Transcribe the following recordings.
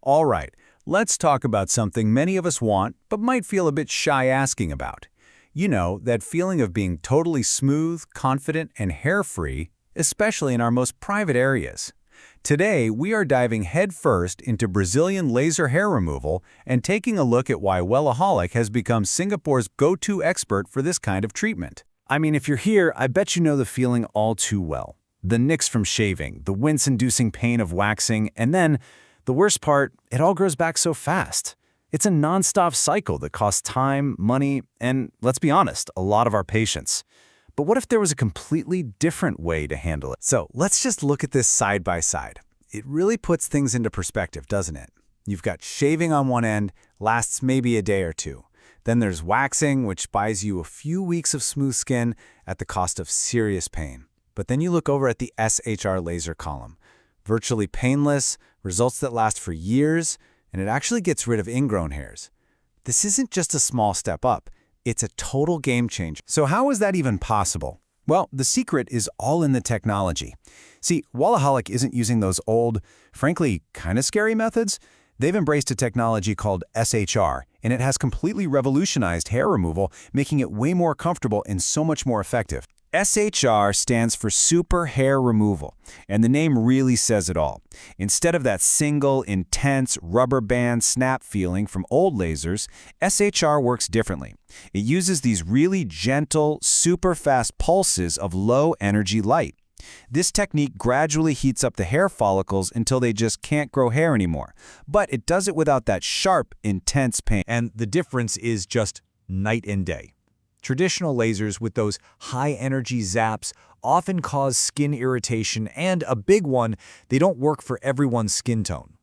All right, let's talk about something many of us want but might feel a bit shy asking about. You know, that feeling of being totally smooth, confident, and hair-free, especially in our most private areas. Today, we are diving headfirst into Brazilian laser hair removal and taking a look at why Wellaholic has become Singapore's go-to expert for this kind of treatment. I mean, if you're here, I bet you know the feeling all too well. The nicks from shaving, the wince-inducing pain of waxing, and then, the worst part, it all grows back so fast. It's a non-stop cycle that costs time, money, and, let's be honest, a lot of our patience. But what if there was a completely different way to handle it? So let's just look at this side by side. It really puts things into perspective, doesn't it? You've got shaving on one end, lasts maybe a day or two. Then there's waxing, which buys you a few weeks of smooth skin at the cost of serious pain. But then you look over at the SHR laser column. Virtually painless, results that last for years, and it actually gets rid of ingrown hairs. This isn't just a small step up. It's a total game changer. So how is that even possible? Well, the secret is all in the technology. See, Wellaholic isn't using those old, frankly, kind of scary methods. They've embraced a technology called SHR, and it has completely revolutionized hair removal, making it way more comfortable and so much more effective. SHR stands for Super Hair Removal, and the name really says it all. Instead of that single, intense, rubber band snap feeling from old lasers, SHR works differently. It uses these really gentle, super fast pulses of low-energy light. This technique gradually heats up the hair follicles until they just can't grow hair anymore. But it does it without that sharp, intense pain. And the difference is just night and day. Traditional lasers with those high-energy zaps often cause skin irritation, and a big one, they don't work for everyone's skin tone.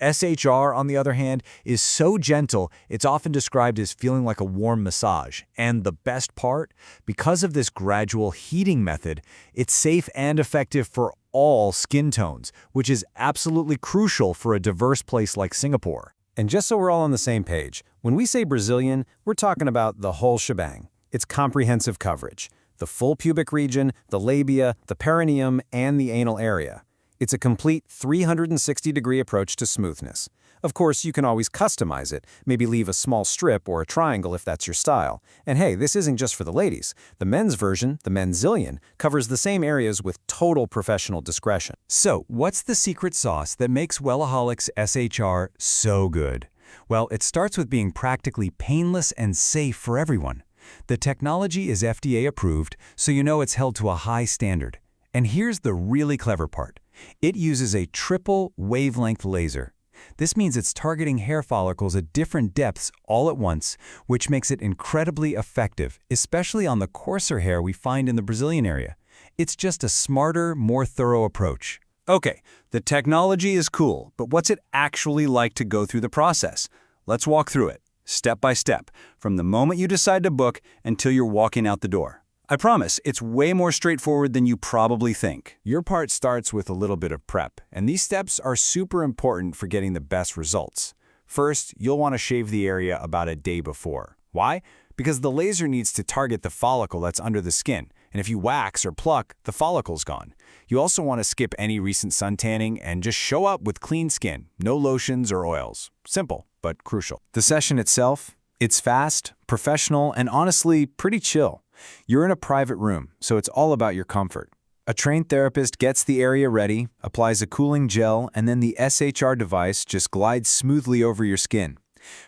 SHR, on the other hand, is so gentle, it's often described as feeling like a warm massage. And the best part? Because of this gradual heating method, it's safe and effective for all skin tones, which is absolutely crucial for a diverse place like Singapore. And just so we're all on the same page, when we say Brazilian, we're talking about the whole shebang. It's comprehensive coverage. The full pubic region, the labia, the perineum, and the anal area. It's a complete 360-degree approach to smoothness. Of course, you can always customize it, maybe leave a small strip or a triangle if that's your style. And hey, this isn't just for the ladies. The men's version, the Menzillion, covers the same areas with total professional discretion. So, what's the secret sauce that makes Wellaholic's SHR so good? Well, it starts with being practically painless and safe for everyone. The technology is FDA-approved, so you know it's held to a high standard. And here's the really clever part. It uses a triple-wavelength laser. This means it's targeting hair follicles at different depths all at once, which makes it incredibly effective, especially on the coarser hair we find in the Brazilian area. It's just a smarter, more thorough approach. Okay, the technology is cool, but what's it actually like to go through the process? Let's walk through it, step by step, from the moment you decide to book until you're walking out the door. I promise, it's way more straightforward than you probably think. Your part starts with a little bit of prep, and these steps are super important for getting the best results. First, you'll want to shave the area about a day before. Why? Because the laser needs to target the follicle that's under the skin, and if you wax or pluck, the follicle's gone. You also want to skip any recent sun tanning and just show up with clean skin, no lotions or oils. Simple, but crucial. The session itself, it's fast, professional, and honestly, pretty chill. You're in a private room, so it's all about your comfort. A trained therapist gets the area ready, applies a cooling gel, and then the SHR device just glides smoothly over your skin.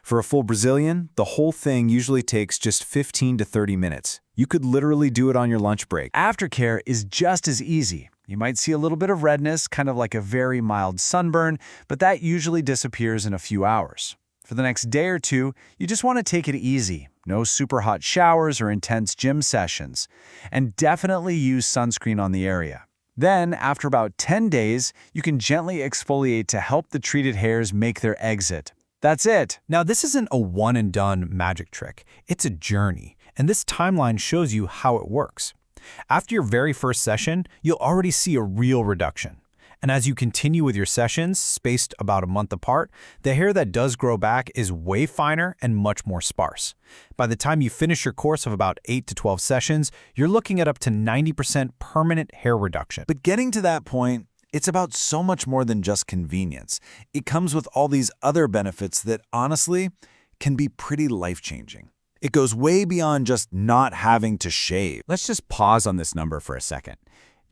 For a full Brazilian, the whole thing usually takes just 15 to 30 minutes. You could literally do it on your lunch break. Aftercare is just as easy. You might see a little bit of redness, kind of like a very mild sunburn, but that usually disappears in a few hours. For the next day or two, you just want to take it easy. No super hot showers or intense gym sessions. And definitely use sunscreen on the area. Then, after about 10 days, you can gently exfoliate to help the treated hairs make their exit. That's it. Now, this isn't a one-and-done magic trick. It's a journey, and this timeline shows you how it works. After your very first session, you'll already see a real reduction. And as you continue with your sessions, spaced about a month apart, the hair that does grow back is way finer and much more sparse. By the time you finish your course of about 8 to 12 sessions, you're looking at up to 90% permanent hair reduction. But getting to that point, It's about so much more than just convenience. It comes with all these other benefits that, honestly, can be pretty life-changing. It goes way beyond just not having to shave. Let's just pause on this number for a second.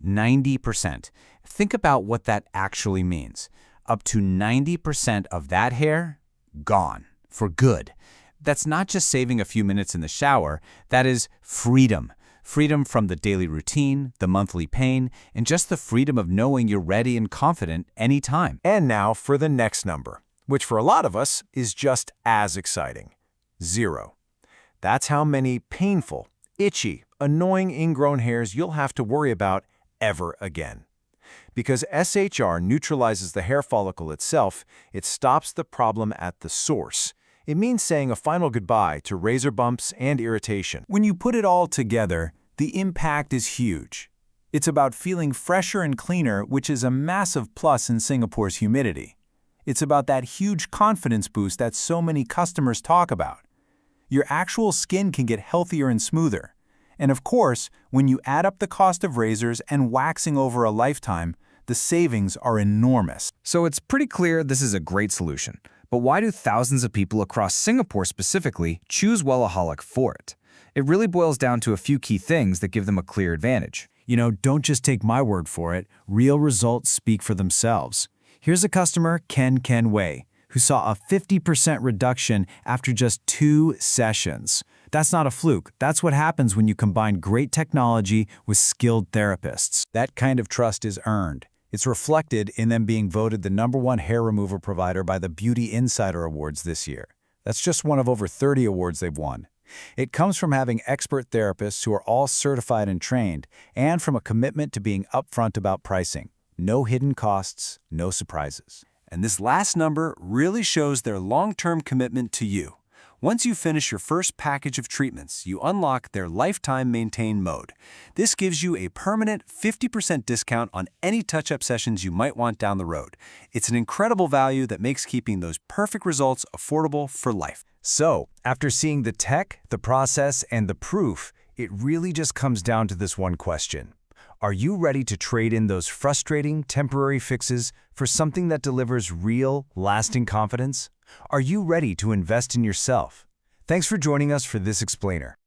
90%. Think about what that actually means. Up to 90% of that hair, gone. For good. That's not just saving a few minutes in the shower, that is freedom. Freedom from the daily routine, the monthly pain, and just the freedom of knowing you're ready and confident anytime. And now for the next number, which for a lot of us is just as exciting. 0. That's how many painful, itchy, annoying ingrown hairs you'll have to worry about ever again. Because SHR neutralizes the hair follicle itself, it stops the problem at the source. It means saying a final goodbye to razor bumps and irritation. When you put it all together, the impact is huge. It's about feeling fresher and cleaner, which is a massive plus in Singapore's humidity. It's about that huge confidence boost that so many customers talk about. Your actual skin can get healthier and smoother. And of course, when you add up the cost of razors and waxing over a lifetime, the savings are enormous. So it's pretty clear this is a great solution. But why do thousands of people across Singapore specifically choose Wellaholic for it? It really boils down to a few key things that give them a clear advantage. Don't just take my word for it. Real results speak for themselves. Here's a customer, Ken Wei, who saw a 50% reduction after just 2 sessions. That's not a fluke. That's what happens when you combine great technology with skilled therapists. That kind of trust is earned. It's reflected in them being voted the #1 hair removal provider by the Beauty Insider Awards this year. That's just one of over 30 awards they've won. It comes from having expert therapists who are all certified and trained, and from a commitment to being upfront about pricing. No hidden costs, no surprises. And this last number really shows their long-term commitment to you. Once you finish your first package of treatments, you unlock their Lifetime Maintain mode. This gives you a permanent 50% discount on any touch-up sessions you might want down the road. It's an incredible value that makes keeping those perfect results affordable for life. So, after seeing the tech, the process, and the proof, it really just comes down to this one question. Are you ready to trade in those frustrating, temporary fixes for something that delivers real, lasting confidence? Are you ready to invest in yourself? Thanks for joining us for this explainer.